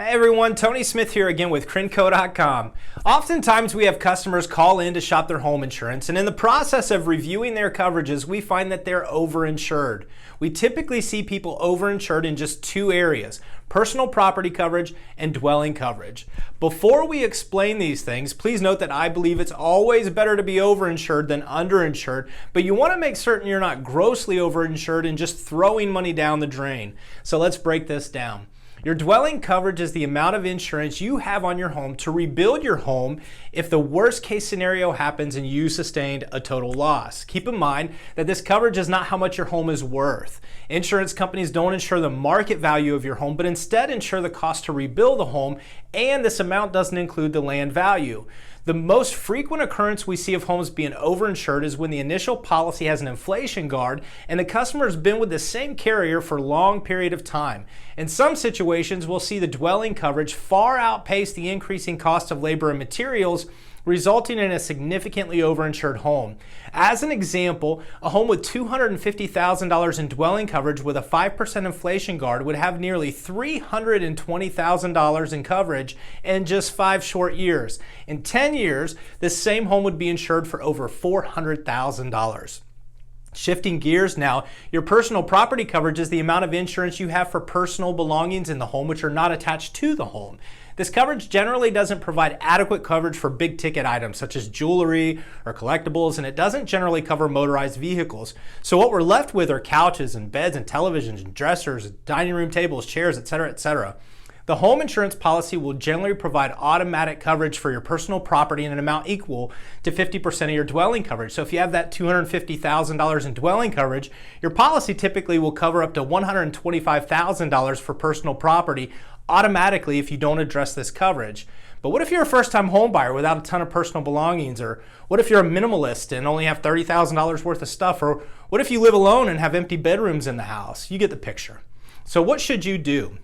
Hey everyone, Tony Smith here again with crinco.com. Oftentimes we have customers call in to shop their home insurance, and in the process of reviewing their coverages, we find that they're over-insured. We typically see people over-insured in just two areas: personal property coverage and dwelling coverage. Before we explain these things, please note that I believe it's always better to be over-insured than under-insured, but you want to make certain you're not grossly over-insured and just throwing money down the drain. So let's break this down. Your dwelling coverage is the amount of insurance you have on your home to rebuild your home if the worst case scenario happens and you sustained a total loss. Keep in mind that this coverage is not how much your home is worth. Insurance companies don't insure the market value of your home, but instead insure the cost to rebuild the home, and this amount doesn't include the land value. The most frequent occurrence we see of homes being overinsured is when the initial policy has an inflation guard and the customer has been with the same carrier for a long period of time. In some situations, we'll see the dwelling coverage far outpace the increasing cost of labor and materials, resulting in a significantly overinsured home. As an example, a home with $250,000 in dwelling coverage with a 5% inflation guard would have nearly $320,000 in coverage in just 5 short years. In 10 years, this same home would be insured for over $400,000. Shifting gears now, your personal property coverage is the amount of insurance you have for personal belongings in the home which are not attached to the home. This coverage generally doesn't provide adequate coverage for big ticket items such as jewelry or collectibles, and it doesn't generally cover motorized vehicles. So what we're left with are couches and beds and televisions and dressers, dining room tables, chairs, etc., etc. The home insurance policy will generally provide automatic coverage for your personal property in an amount equal to 50% of your dwelling coverage. So if you have that $250,000 in dwelling coverage, your policy typically will cover up to $125,000 for personal property automatically if you don't address this coverage. But what if you're a first-time home buyer without a ton of personal belongings? Or what if you're a minimalist and only have $30,000 worth of stuff? Or what if you live alone and have empty bedrooms in the house? You get the picture. So what should you do?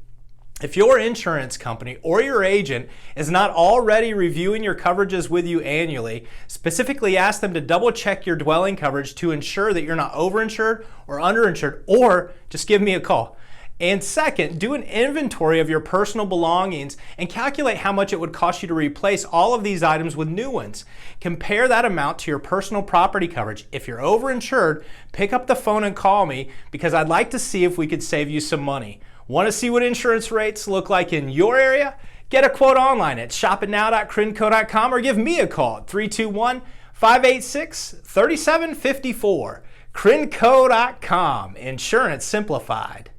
If your insurance company or your agent is not already reviewing your coverages with you annually, specifically ask them to double check your dwelling coverage to ensure that you're not overinsured or underinsured, or just give me a call. And second, do an inventory of your personal belongings and calculate how much it would cost you to replace all of these items with new ones. Compare that amount to your personal property coverage. If you're overinsured, pick up the phone and call me, because I'd like to see if we could save you some money. Want to see what insurance rates look like in your area? Get a quote online at shoppitnow.crinco.com or give me a call at 321-586-3754. Crinco.com, insurance simplified.